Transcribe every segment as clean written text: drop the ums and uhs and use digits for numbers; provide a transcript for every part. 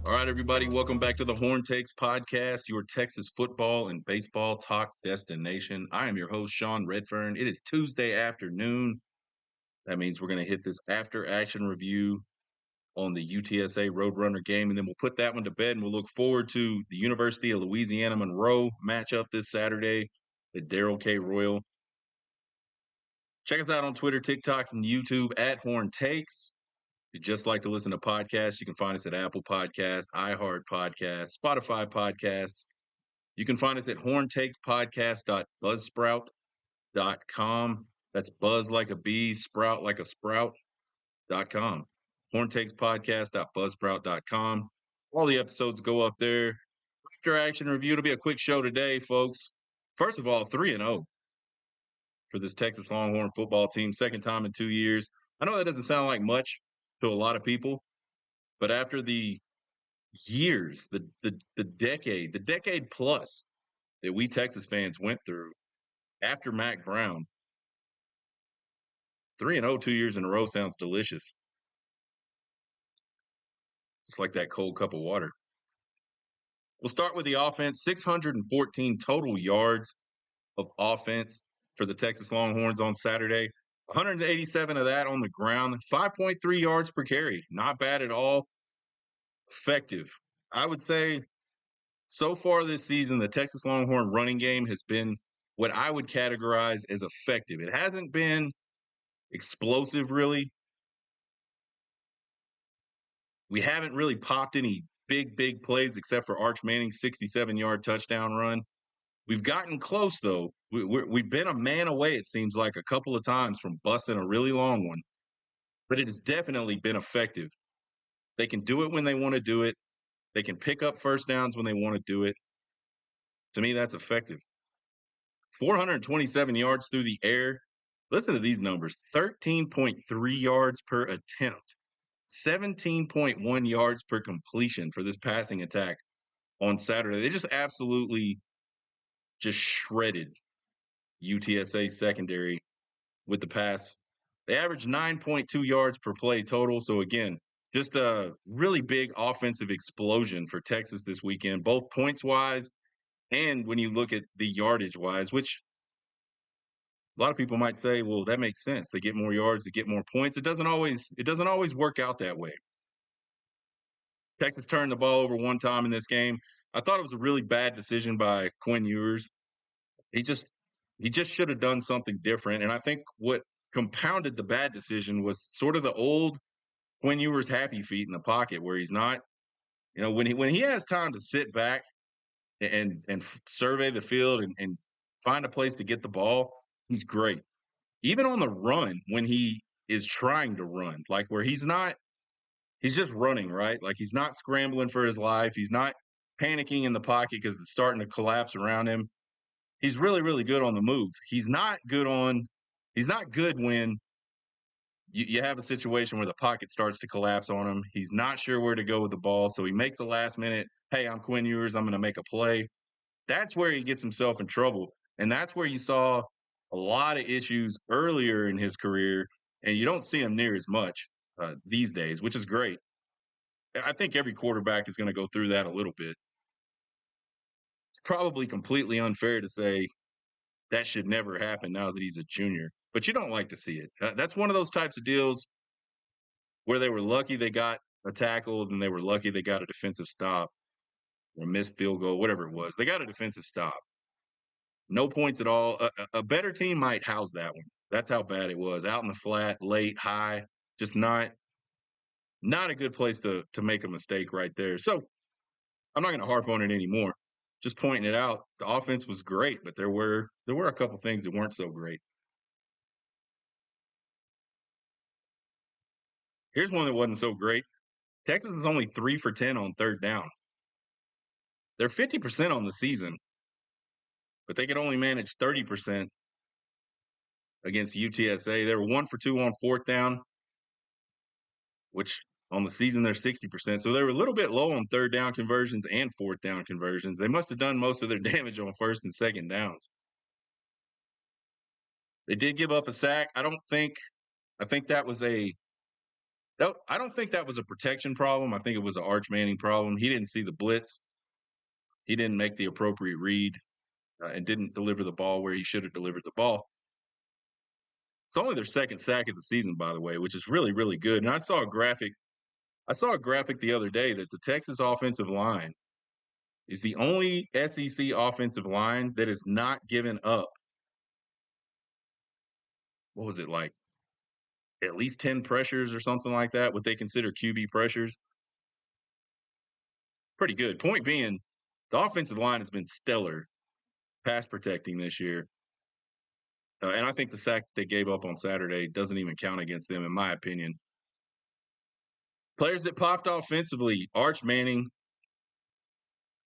All right, everybody, welcome back to the Horn Takes podcast, your Texas football and baseball talk destination. I am your host, Sean Redfern. It is Tuesday afternoon. That means we're going to hit this after action review on the UTSA Roadrunner game, and then we'll put that one to bed, and we'll look forward to the University of Louisiana Monroe matchup this Saturday at Darrell K. Royal. Check us out on Twitter, TikTok, and YouTube at Horn Takes. If you just like to listen to podcasts, you can find us at Apple Podcasts, iHeart Podcasts, Spotify Podcasts. You can find us at horntakespodcast.buzzsprout.com. That's buzz like a bee, sprout like a sprout.com. Horntakespodcast.buzzsprout.com. All the episodes go up there. After action review, it'll be a quick show today, folks. First of all, 3-0 for this Texas Longhorn football team, second time in 2 years. I know that doesn't sound like much to a lot of people, but after the years, the decade plus that we Texas fans went through after Mac Brown, 3-0 2 years in a row sounds delicious. Just like that cold cup of water. We'll start with the offense. 614 total yards of offense for the Texas Longhorns on Saturday. 187 of that on the ground. 5.3 yards per carry. Not bad at all. Effective. I would say so far this season, the Texas Longhorn running game has been what I would categorize as effective. It hasn't been explosive, really. We haven't really popped any big plays except for Arch Manning's 67-yard touchdown run. We've gotten close, though. We've been a man away, it seems like, a couple of times from busting a really long one. But it has definitely been effective. They can do it when they want to do it. They can pick up first downs when they want to do it. To me, that's effective. 427 yards through the air. Listen to these numbers. 13.3 yards per attempt. 17.1 yards per completion for this passing attack on Saturday. They just absolutely just shredded UTSA secondary with the pass. They averaged 9.2 yards per play total. So again, just a really big offensive explosion for Texas this weekend, both points-wise and when you look at the yardage-wise, which a lot of people might say, well, that makes sense. They get more yards, they get more points. It doesn't always work out that way. Texas turned the ball over one time in this game. I thought it was a really bad decision by Quinn Ewers. He just should have done something different. And I think what compounded the bad decision was sort of the old Quinn Ewers happy feet in the pocket, where he's not, when he has time to sit back and survey the field and find a place to get the ball, he's great. Even on the run, when he is trying to run, like where he's just running, right? Like he's not scrambling for his life. He's not panicking in the pocket because it's starting to collapse around him. He's really, really good on the move. He's not good when you have a situation where the pocket starts to collapse on him. He's not sure where to go with the ball. So he makes a last minute, hey, I'm Quinn Ewers, I'm going to make a play. That's where he gets himself in trouble. And that's where you saw a lot of issues earlier in his career. And you don't see him near as much these days, which is great. I think every quarterback is going to go through that a little bit. It's probably completely unfair to say that should never happen now that he's a junior, but you don't like to see it. That's one of those types of deals where they were lucky they got a tackle and they were lucky they got a defensive stop or missed field goal, whatever it was. They got a defensive stop. No points at all. A better team might house that one. That's how bad it was. Out in the flat, late, high, just not a good place to make a mistake right there. So I'm not going to harp on it anymore. Just pointing it out. The offense was great, but there were a couple things that weren't so great. Here's one that wasn't so great. Texas is only 3 for 10 on third down. They're 50% on the season, but they could only manage 30% against UTSA. They were 1 for 2 on fourth down, which on the season they're 60%. So they were a little bit low on third down conversions and fourth down conversions. They must have done most of their damage on first and second downs. They did give up a sack. I think that was a No, I don't think that was a protection problem. I think it was an Arch Manning problem. He didn't see the blitz. He didn't make the appropriate read and didn't deliver the ball where he should have delivered the ball. It's only their second sack of the season, by the way, which is really, really good. And I saw a graphic. I saw a graphic the other day that the Texas offensive line is the only SEC offensive line that has not given up. What was it like? At least 10 pressures or something like that, what they consider QB pressures. Pretty good. Point being, the offensive line has been stellar pass protecting this year. And I think the sack they gave up on Saturday doesn't even count against them, in my opinion. Players that popped offensively, Arch Manning.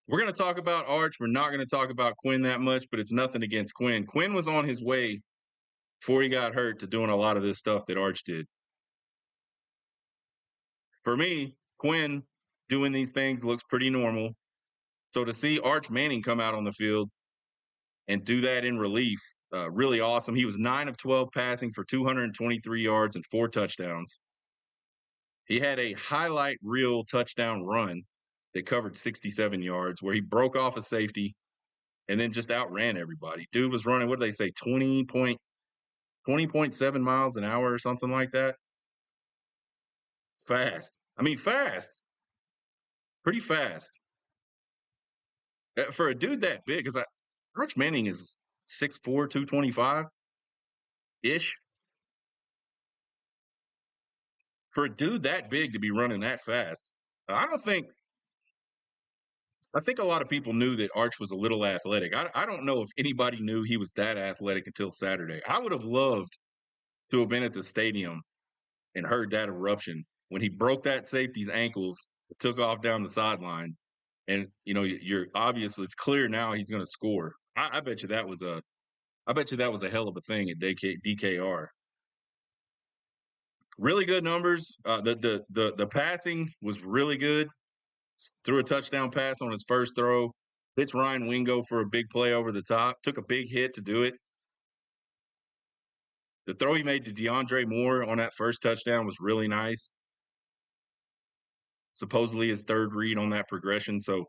We're going to talk about Arch. We're not going to talk about Quinn that much, but it's nothing against Quinn. Quinn was on his way before he got hurt to doing a lot of this stuff that Arch did. For me, Quinn doing these things looks pretty normal. So to see Arch Manning come out on the field and do that in relief, really awesome. He was 9 of 12 passing for 223 yards and 4 touchdowns. He had a highlight reel touchdown run that covered 67 yards where he broke off a safety and then just outran everybody. Dude was running, what did they say, 20.7 miles an hour or something like that? Fast. I mean, fast. Pretty fast. For a dude that big, because Arch Manning is 6'4", 225-ish. For a dude that big to be running that fast, I think a lot of people knew that Arch was a little athletic. I don't know if anybody knew he was that athletic until Saturday. I would have loved to have been at the stadium and heard that eruption when he broke that safety's ankles, took off down the sideline, and you're obviously it's clear now he's going to score. I bet you that was a hell of a thing at DKR. Really good numbers. The passing was really good. Threw a touchdown pass on his first throw. Hits Ryan Wingo for a big play over the top. Took a big hit to do it. The throw he made to DeAndre Moore on that first touchdown was really nice. Supposedly his third read on that progression. So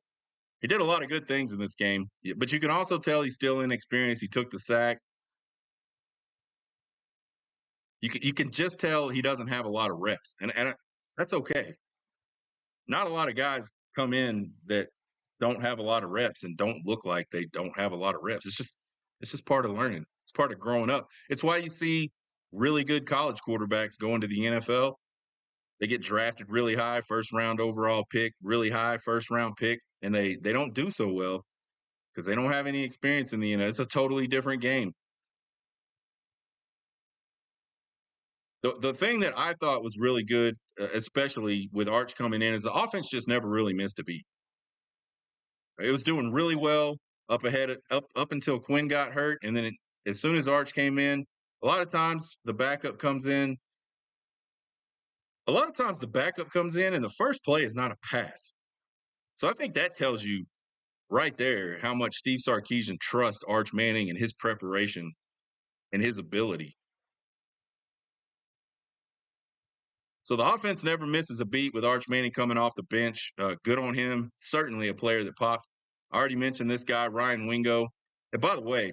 he did a lot of good things in this game. But you can also tell he's still inexperienced. He took the sack. You can just tell he doesn't have a lot of reps. And that's okay. Not a lot of guys come in that don't have a lot of reps and don't look like they don't have a lot of reps. It's just part of learning. It's part of growing up. It's why you see really good college quarterbacks going to the NFL. They get drafted really high, first round overall pick, really high first round pick, and they don't do so well because they don't have any experience in the NFL. It's a totally different game. The thing that I thought was really good, especially with Arch coming in, is the offense just never really missed a beat. It was doing really well up until Quinn got hurt, and then as soon as Arch came in, a lot of times the backup comes in. A lot of times the backup comes in, and the first play is not a pass. So I think that tells you right there how much Steve Sarkisian trusts Arch Manning and his preparation and his ability. So the offense never misses a beat with Arch Manning coming off the bench. Good on him. Certainly a player that popped. I already mentioned this guy, Ryan Wingo. And by the way,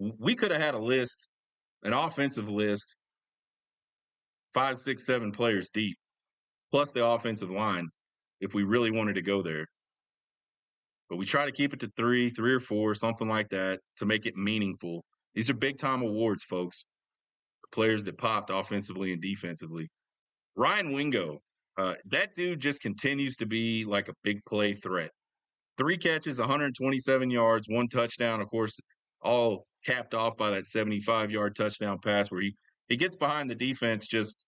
we could have had a list, an offensive list, 5, 6, 7 players deep, plus the offensive line, if we really wanted to go there. But we try to keep it to three or four, something like that, to make it meaningful. These are big-time awards, folks. The players that popped offensively and defensively. Ryan Wingo, that dude just continues to be like a big play threat. 3 catches, 127 yards, 1 touchdown, of course, all capped off by that 75-yard touchdown pass where he gets behind the defense just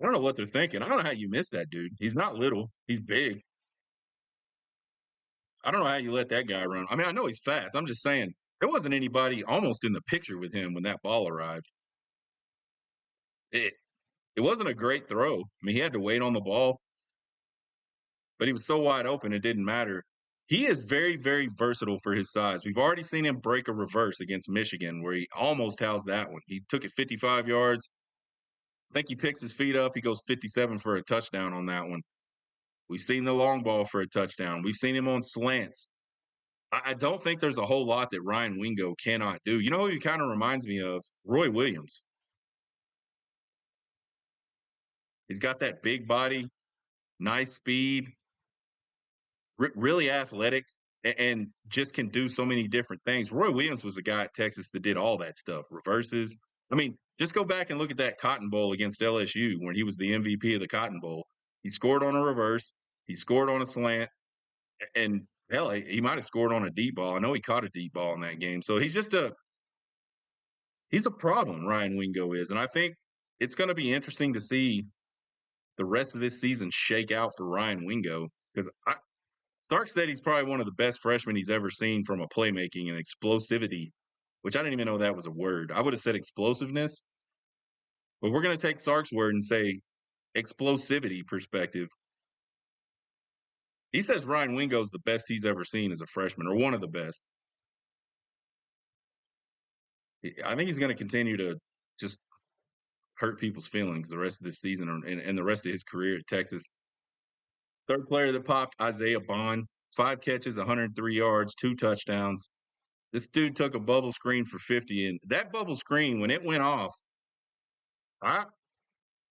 I don't know what they're thinking. I don't know how you miss that dude. He's not little. He's big. I don't know how you let that guy run. I mean, I know he's fast. I'm just saying there wasn't anybody almost in the picture with him when that ball arrived. It it wasn't a great throw. I mean, he had to wait on the ball, but he was so wide open it didn't matter. He is very, very versatile for his size. We've already seen him break a reverse against Michigan where he almost housed that one. He took it 55 yards, I think he picks his feet up. He goes 57 for a touchdown on that one. We've seen the long ball for a touchdown. We've seen him on slants. I don't think there's a whole lot that Ryan Wingo cannot do. You know who he kind of reminds me of? Roy Williams. He's got that big body, nice speed, really athletic, and just can do so many different things. Roy Williams was a guy at Texas that did all that stuff, reverses. I mean, just go back and look at that Cotton Bowl against LSU when he was the MVP of the Cotton Bowl. He scored on a reverse, he scored on a slant, and hell, he might have scored on a deep ball. I know he caught a deep ball in that game. So he's a problem, Ryan Wingo is. And I think it's going to be interesting to see the rest of this season shake out for Ryan Wingo because Stark said he's probably one of the best freshmen he's ever seen from a playmaking and explosivity, which I didn't even know that was a word. I would have said explosiveness, but we're going to take Stark's word and say explosivity perspective. He says Ryan Wingo's the best he's ever seen as a freshman, or one of the best. I think he's going to continue to just hurt people's feelings the rest of this season and the rest of his career at Texas. Third player that popped, Isaiah Bond, 5 catches, 103 yards, 2 touchdowns. This dude took a bubble screen for 50, and that bubble screen, when it went off, I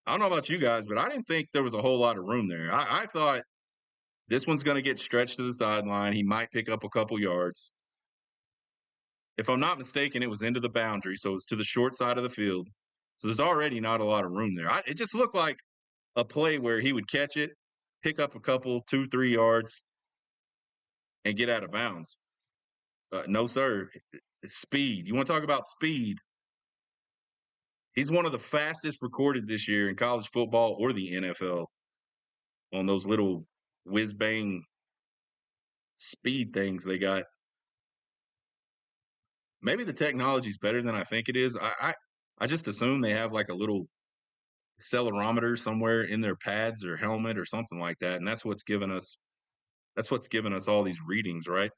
I don't know about you guys, but I didn't think there was a whole lot of room there. I thought this one's going to get stretched to the sideline. He might pick up a couple yards. If I'm not mistaken, it was into the boundary, so it's to the short side of the field. So there's already not a lot of room there. It just looked like a play where he would catch it, pick up a couple, 2, 3 yards, and get out of bounds. No, sir. Speed. You want to talk about speed? He's one of the fastest recorded this year in college football or the NFL on those little whiz bang speed things they got. Maybe the technology's better than I think it is. I just assume they have like a little accelerometer somewhere in their pads or helmet or something like that, and that's what's given us all these readings, right?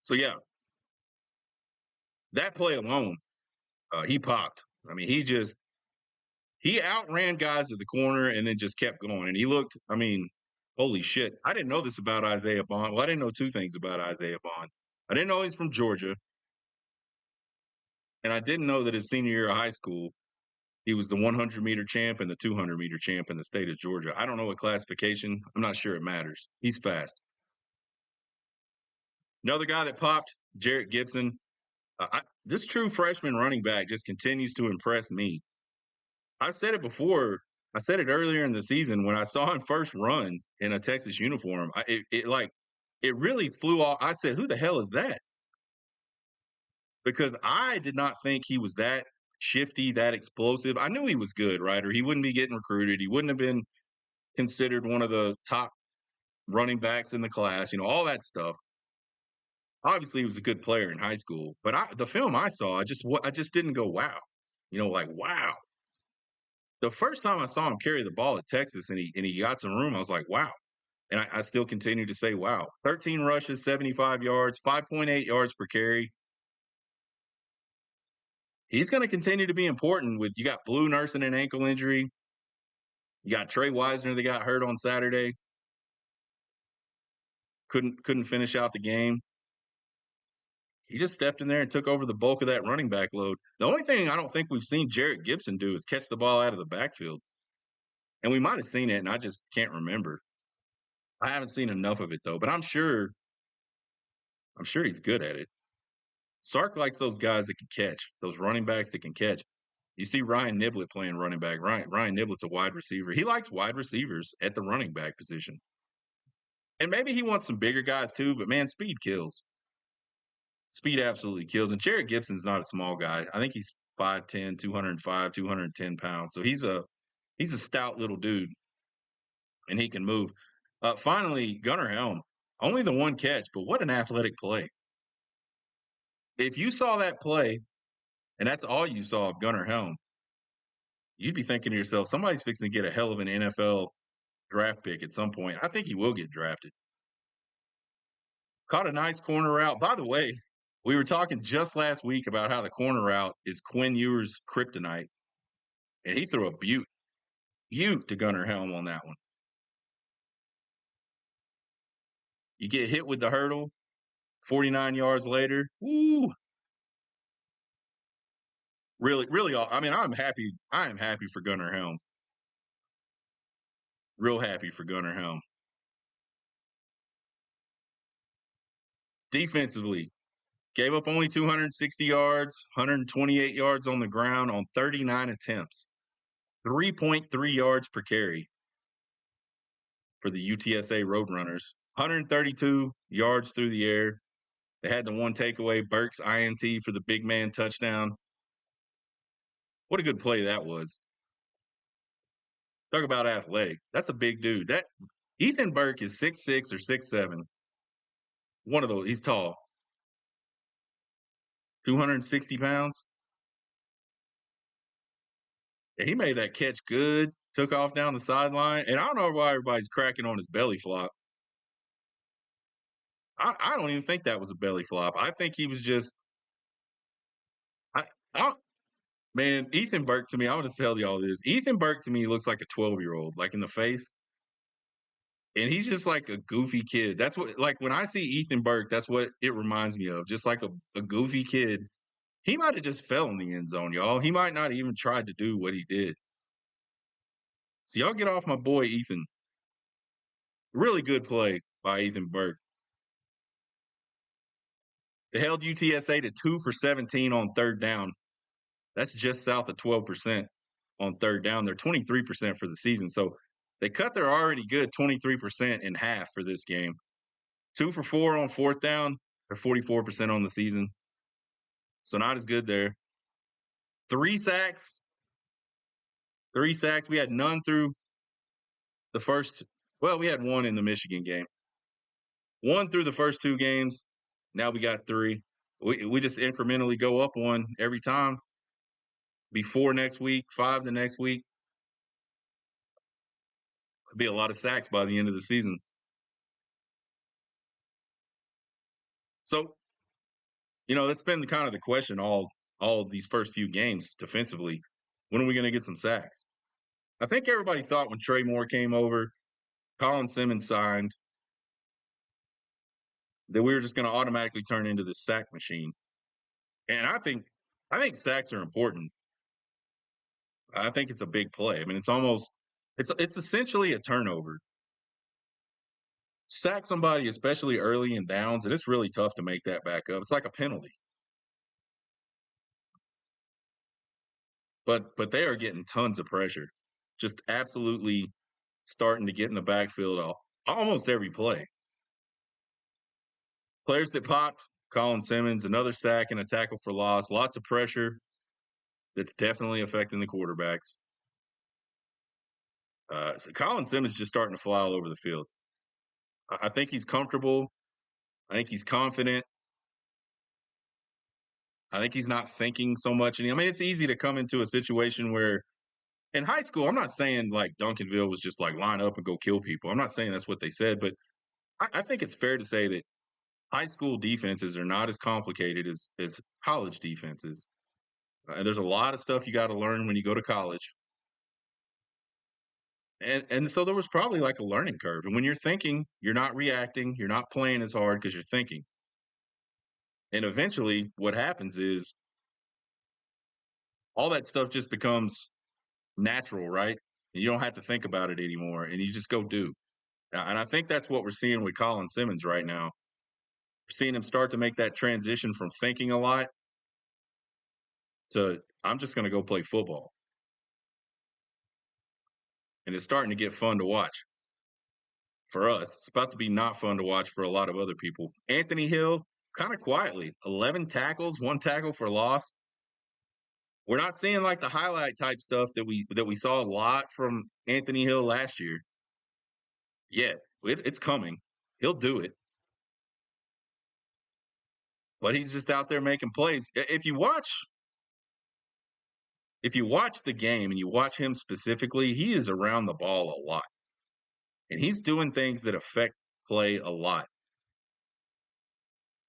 So yeah, that play alone, he popped. I mean, he outran guys at the corner and then just kept going. And he looked, I mean, holy shit. I didn't know this about Isaiah Bond. Well, I didn't know 2 things about Isaiah Bond. I didn't know he's from Georgia, and I didn't know that his senior year of high school, he was the 100-meter champ and the 200-meter champ in the state of Georgia. I don't know what classification. I'm not sure it matters. He's fast. Another guy that popped, Jarrett Gibson. This true freshman running back just continues to impress me. I've said it before. I said it earlier in the season when I saw him first run in a Texas uniform. It really flew off. I said, "Who the hell is that?" Because I did not think he was that shifty, that explosive. I knew he was good, right? Or he wouldn't be getting recruited. He wouldn't have been considered one of the top running backs in the class. All that stuff. Obviously, he was a good player in high school, but the film I saw, I just didn't go wow. Like wow. The first time I saw him carry the ball at Texas and he got some room, I was like, wow. And I still continue to say, wow. 13 rushes, 75 yards, 5.8 yards per carry. He's going to continue to be important you got Blue nursing an ankle injury. You got Trey Wisner that got hurt on Saturday. Couldn't finish out the game. He just stepped in there and took over the bulk of that running back load. The only thing I don't think we've seen Jarrett Gibson do is catch the ball out of the backfield. And we might have seen it, and I just can't remember. I haven't seen enough of it though, but I'm sure he's good at it. Sark likes those guys that can catch, those running backs that can catch. You see Ryan Niblett playing running back. Ryan Niblett's a wide receiver. He likes wide receivers at the running back position. And maybe he wants some bigger guys too, but man, speed kills. Speed absolutely kills. And Jared Gibson's not a small guy. I think he's 5'10", 205, 210 pounds. So he's a stout little dude, and he can move. Finally, Gunnar Helm. Only the one catch, but what an athletic play. If you saw that play, and that's all you saw of Gunnar Helm, you'd be thinking to yourself, somebody's fixing to get a hell of an NFL draft pick at some point. I think he will get drafted. Caught a nice corner route. By the way, we were talking just last week about how the corner route is Quinn Ewers' kryptonite, and he threw a beaut to Gunnar Helm on that one. You get hit with the hurdle, 49 yards later. Woo! Really, really. I mean, I'm happy. I am happy for Gunnar Helm. Real happy for Gunnar Helm. Defensively, gave up only 260 yards, 128 yards on the ground on 39 attempts, 3.3 yards per carry for the UTSA Roadrunners, 132 yards through the air. They had the one takeaway, Burks INT for the big man touchdown. What a good play that was. Talk about athletic. That's a big dude. That Ethan Burke is 6'6" or 6'7". One of those. He's tall. 260 pounds. And he made that catch good, took off down the sideline. And I don't know why everybody's cracking on his belly flop. I don't even think that was a belly flop. I think he was just I, I man, Ethan Burke to me, I'm gonna tell you all this. Ethan Burke to me looks like a 12-year-old, like in the face. And he's just like a goofy kid. That's what like when I see Ethan Burke, that's what it reminds me of. Just like a goofy kid. He might have just fell in the end zone, y'all. He might not even tried to do what he did. So y'all get off my boy Ethan. Really good play by Ethan Burke. They held UTSA to 2 for 17 on third down. That's just south of 12% on third down. They're 23% for the season. So they cut their already good 23% in half for this game. 2 for 4 on fourth down. They're 44% on the season. So not as good there. 3 sacks. 3 sacks. We had none through the first. Well, we had one in the Michigan game. 1 through the first 2 games. Now we got 3. We just incrementally go up 1 every time. Before next week, 5 the next week. It'll be a lot of sacks by the end of the season. So, that's been kind of the question all of these first few games defensively. When are we going to get some sacks? I think everybody thought when Trey Moore came over, Colin Simmons signed, that we were just going to automatically turn into this sack machine. And I think sacks are important. I think it's a big play. I mean, it's essentially a turnover. Sack somebody, especially early in downs, and it's really tough to make that back up. It's like a penalty. But they are getting tons of pressure. Just absolutely starting to get in the backfield almost every play. Players that popped, Colin Simmons, another sack and a tackle for loss. Lots of pressure that's definitely affecting the quarterbacks. So Colin Simmons just starting to fly all over the field. I think he's comfortable. I think he's confident. I think he's not thinking so much. I mean, it's easy to come into a situation where in high school, I'm not saying like Duncanville was just like line up and go kill people. I'm not saying that's what they said, but I think it's fair to say that high school defenses are not as complicated as college defenses. And there's a lot of stuff you got to learn when you go to college. And so there was probably like a learning curve. And when you're thinking, you're not reacting, you're not playing as hard because you're thinking. And eventually what happens is all that stuff just becomes natural, right? And you don't have to think about it anymore and you just go do. And I think that's what we're seeing with Colin Simmons right now. We're seeing him start to make that transition from thinking a lot to I'm just going to go play football. And it's starting to get fun to watch. For us, it's about to be not fun to watch for a lot of other people. Anthony Hill, kind of quietly, 11 tackles, 1 tackle for loss. We're not seeing like the highlight type stuff that we saw a lot from Anthony Hill last year. Yeah, it's coming. He'll do it. But he's just out there making plays. If you watch the game and you watch him specifically, he is around the ball a lot. And he's doing things that affect play a lot.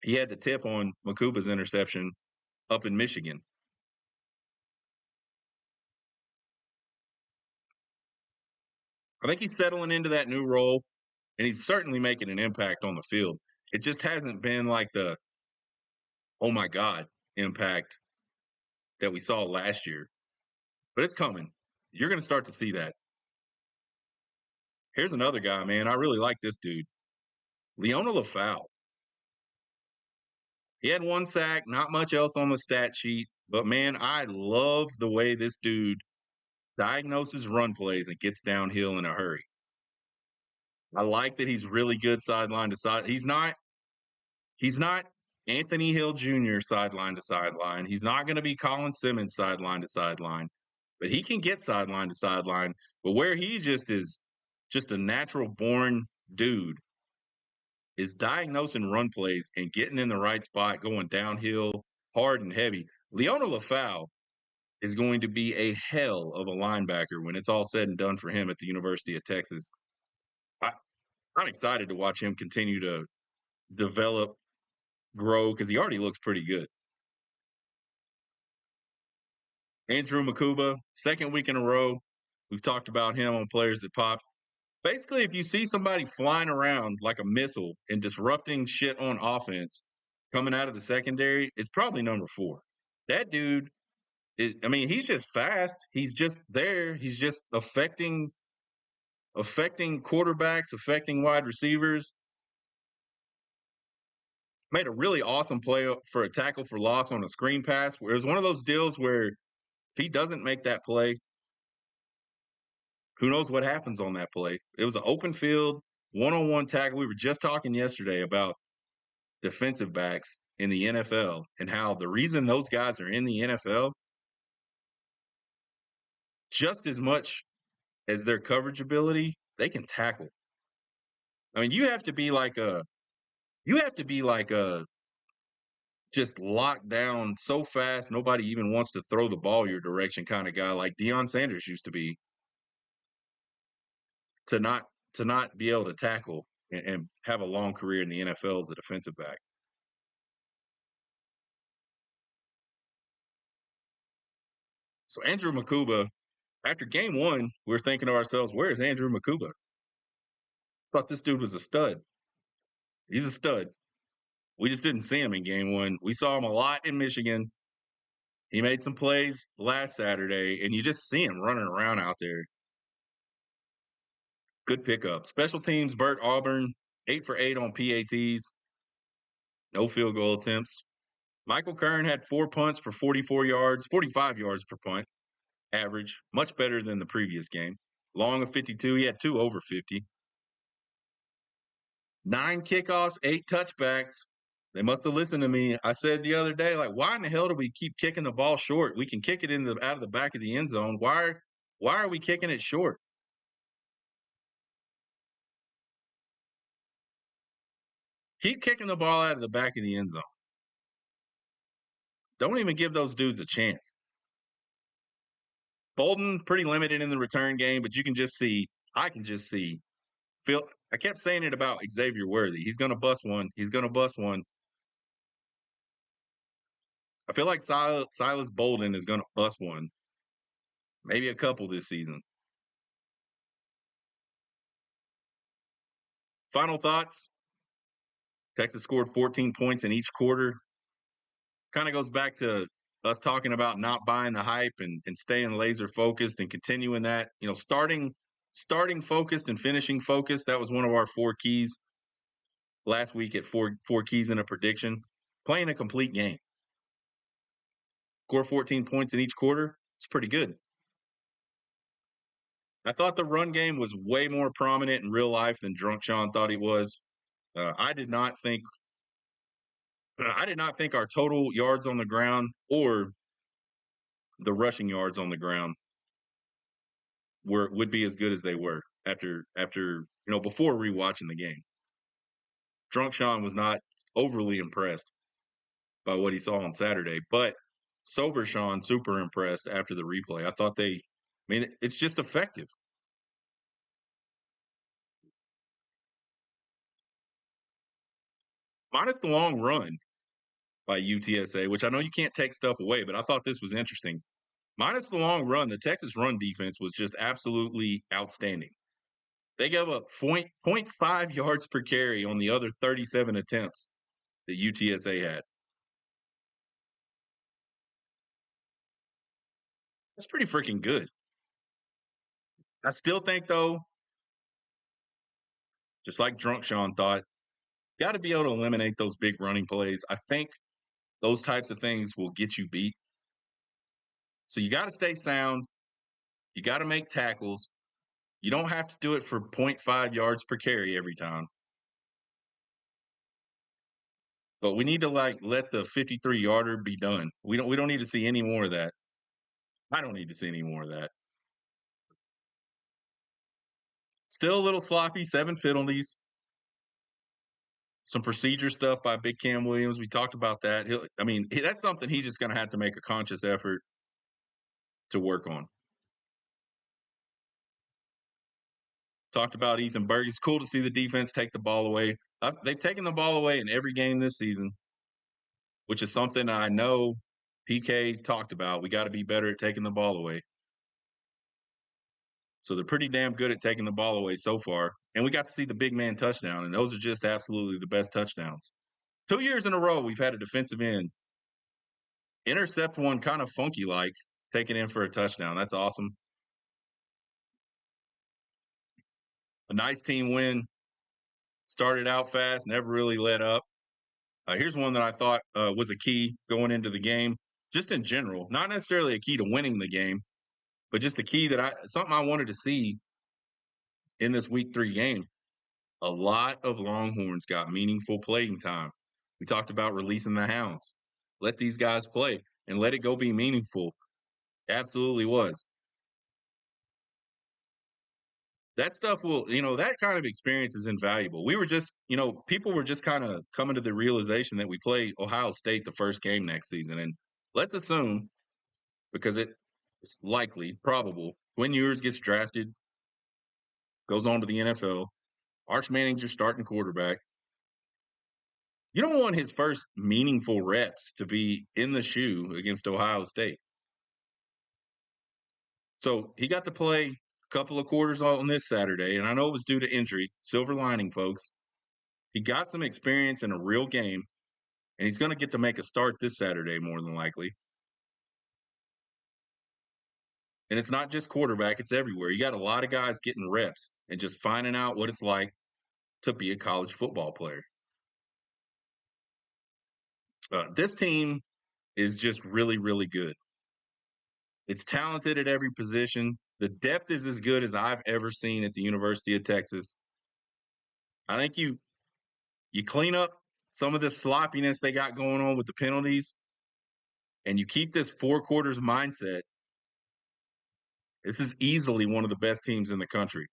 He had the tip on Makuba's interception up in Michigan. I think he's settling into that new role, and he's certainly making an impact on the field. It just hasn't been like the, oh my God, impact that we saw last year, but it's coming. You're going to start to see that. Here's another guy, man. I really like this dude, Leona LaFau. He had 1 sack, not much else on the stat sheet, but man, I love the way this dude diagnoses run plays and gets downhill in a hurry. I like that he's really good sideline to side. He's not Anthony Hill Jr. sideline to sideline. He's not going to be Colin Simmons sideline to sideline, but he can get sideline to sideline. But where he just is just a natural born dude is diagnosing run plays and getting in the right spot, going downhill, hard and heavy. Leona LaFau is going to be a hell of a linebacker when it's all said and done for him at the University of Texas. I, I'm excited to watch him continue to develop, grow, because he already looks pretty good. Andrew Makuba, second week in a row. We've talked about him on Players That Pop. Basically, if you see somebody flying around like a missile and disrupting shit on offense coming out of the secondary, it's probably number 4. That dude, he's just fast. He's just there. He's just affecting quarterbacks, affecting wide receivers. Made a really awesome play for a tackle for loss on a screen pass. Where it was one of those deals where if he doesn't make that play, who knows what happens on that play? It was an open field, one-on-one tackle. We were just talking yesterday about defensive backs in the NFL and how the reason those guys are in the NFL, just as much as their coverage ability, they can tackle. I mean, you have to be like a just locked down so fast nobody even wants to throw the ball your direction kind of guy like Deion Sanders used to be to not be able to tackle and have a long career in the NFL as a defensive back. So Andrew Makuba, after game 1, we're thinking to ourselves, where's Andrew Makuba? Thought this dude was a stud. He's a stud. We just didn't see him in game 1. We saw him a lot in Michigan. He made some plays last Saturday, and you just see him running around out there. Good pickup. Special teams, Burt Auburn, 8 for 8 on PATs. No field goal attempts. Michael Kern had 4 punts for 44 yards, 45 yards per punt, average, much better than the previous game. Long of 52, he had 2 over 50. 9 kickoffs, 8 touchbacks. They must have listened to me. I said the other day, like, why in the hell do we keep kicking the ball short? We can kick it out of the back of the end zone. Why are we kicking it short? Keep kicking the ball out of the back of the end zone. Don't even give those dudes a chance. Bolden, pretty limited in the return game, but I can just see. I kept saying it about Xavier Worthy. He's going to bust one. He's going to bust one. I feel like Silas Bolden is going to bust one. Maybe a couple this season. Final thoughts. Texas scored 14 points in each quarter. Kind of goes back to us talking about not buying the hype and staying laser focused and continuing that. Starting focused and finishing focused. That was one of our 4 keys last week at four keys in a prediction. Playing a complete game. Score 14 points in each quarter. It's pretty good. I thought the run game was way more prominent in real life than Drunk Sean thought he was. I did not think our total yards on the ground or the rushing yards on the ground would be as good as they were after before rewatching the game. Drunk Sean was not overly impressed by what he saw on Saturday, but Sober Sean super impressed after the replay. I thought it's just effective. minus the long run by UTSA, which I know you can't take stuff away, but I thought this was interesting. Minus the long run, the Texas run defense was just absolutely outstanding. They gave up point 0.5 yards per carry on the other 37 attempts that UTSA had. That's pretty freaking good. I still think, though, just like Drunk Sean thought, got to be able to eliminate those big running plays. I think those types of things will get you beat. So you got to stay sound. You got to make tackles. You don't have to do it for 0.5 yards per carry every time. But we need to let the 53-yarder be done. We don't need to see any more of that. I don't need to see any more of that. Still a little sloppy, 7 penalties. Some procedure stuff by Big Cam Williams. We talked about that. That's something he's just going to have to make a conscious effort to work on. Talked about Ethan Berg. It's cool to see the defense take the ball away. They've taken the ball away in every game this season, which is something I know PK talked about. We got to be better at taking the ball away. So they're pretty damn good at taking the ball away so far. And we got to see the big man touchdown, and those are just absolutely the best touchdowns. 2 years in a row, we've had a defensive end intercept one kind of funky like, taken in for a touchdown. That's awesome. A nice team win. Started out fast, never really let up. Here's one that I thought was a key going into the game, just in general. Not necessarily a key to winning the game, but just a key something I wanted to see in this Week 3 game. A lot of Longhorns got meaningful playing time. We talked about releasing the hounds. Let these guys play and let it go be meaningful. Absolutely was. That stuff that kind of experience is invaluable. We were just, people were just kind of coming to the realization that we play Ohio State the first game next season. And let's assume, because it's likely, probable, Quinn Ewers gets drafted, goes on to the NFL. Arch Manning's your starting quarterback. You don't want his first meaningful reps to be in the shoe against Ohio State. So he got to play a couple of quarters on this Saturday, and I know it was due to injury. Silver lining, folks. He got some experience in a real game, and he's going to get to make a start this Saturday more than likely. And it's not just quarterback, it's everywhere. You got a lot of guys getting reps and just finding out what it's like to be a college football player. This team is just really, really good. It's talented at every position. The depth is as good as I've ever seen at the University of Texas. I think you clean up some of the sloppiness they got going on with the penalties, and you keep this 4 quarters mindset. This is easily one of the best teams in the country.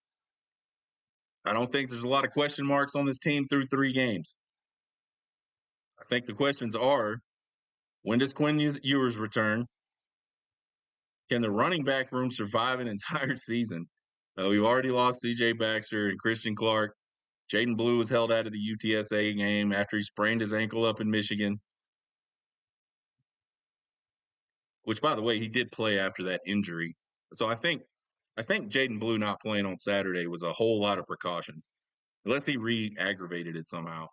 I don't think there's a lot of question marks on this team through 3 games. I think the questions are, when does Quinn Ewers return? Can the running back room survive an entire season? We've already lost C.J. Baxter and Christian Clark. Jaden Blue was held out of the UTSA game after he sprained his ankle up in Michigan. Which, by the way, he did play after that injury. So I think Jaden Blue not playing on Saturday was a whole lot of precaution, unless he re-aggravated it somehow.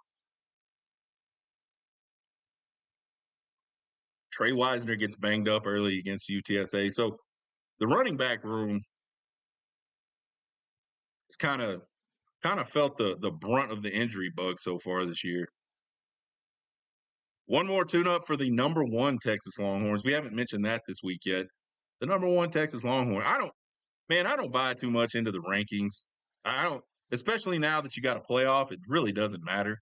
Trey Wisner gets banged up early against UTSA. So the running back room has kind of felt the brunt of the injury bug so far this year. One more tune-up for the number 1 Texas Longhorns. We haven't mentioned that this week yet. The number 1 Texas Longhorn. I don't buy too much into the rankings. I don't, especially now that you got a playoff, it really doesn't matter.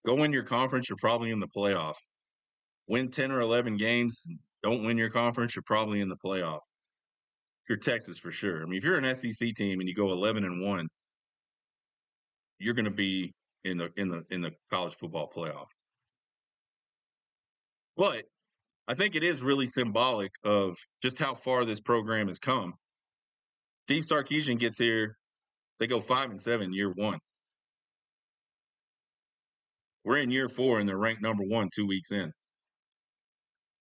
Go win your conference, you're probably in the playoff. Win 10 or 11 games, don't win your conference, you're probably in the playoff. You're Texas for sure. I mean, if you're an SEC team and you go 11-1, you're going to be in the college football playoff. But I think it is really symbolic of just how far this program has come. Steve Sarkisian gets here, they go 5-7 year 1. We're in year 4 and they're ranked number 1 2 weeks in,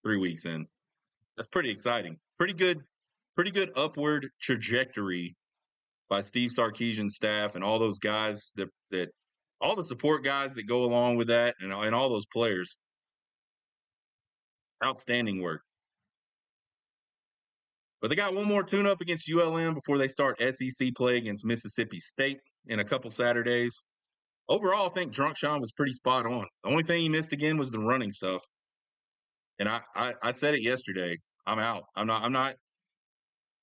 3 weeks in. That's pretty exciting. Pretty good upward trajectory by Steve Sarkisian's staff and all those guys that all the support guys that go along with that and all those players. Outstanding work. But they got one more tune-up against ULM before they start SEC play against Mississippi State in a couple Saturdays. Overall, I think Drunk Sean was pretty spot on. The only thing he missed again was the running stuff. And I said it yesterday. I'm out. I'm not.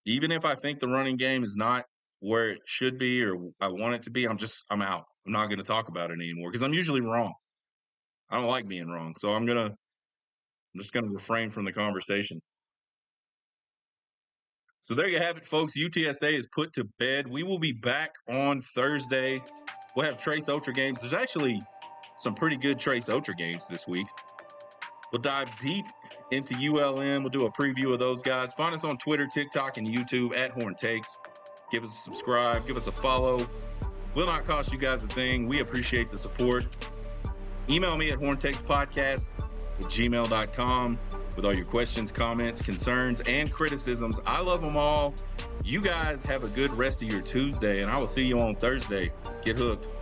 Even if I think the running game is not where it should be or I want it to be, I'm out. I'm not going to talk about it anymore because I'm usually wrong. I don't like being wrong, so I'm just going to refrain from the conversation. So there you have it, folks. UTSA is put to bed. We will be back on Thursday. We'll have Trace Otra games. There's actually some pretty good Trace Otra games this week. We'll dive deep into ULM. We'll do a preview of those guys. Find us on Twitter, TikTok, and YouTube at Horn Takes. Give us a subscribe. Give us a follow. Will not cost you guys a thing. We appreciate the support. Email me at horntakespodcast@gmail.com with all your questions, comments, concerns, and criticisms. I love them all. You guys have a good rest of your Tuesday, and I will see you on Thursday. Get hooked.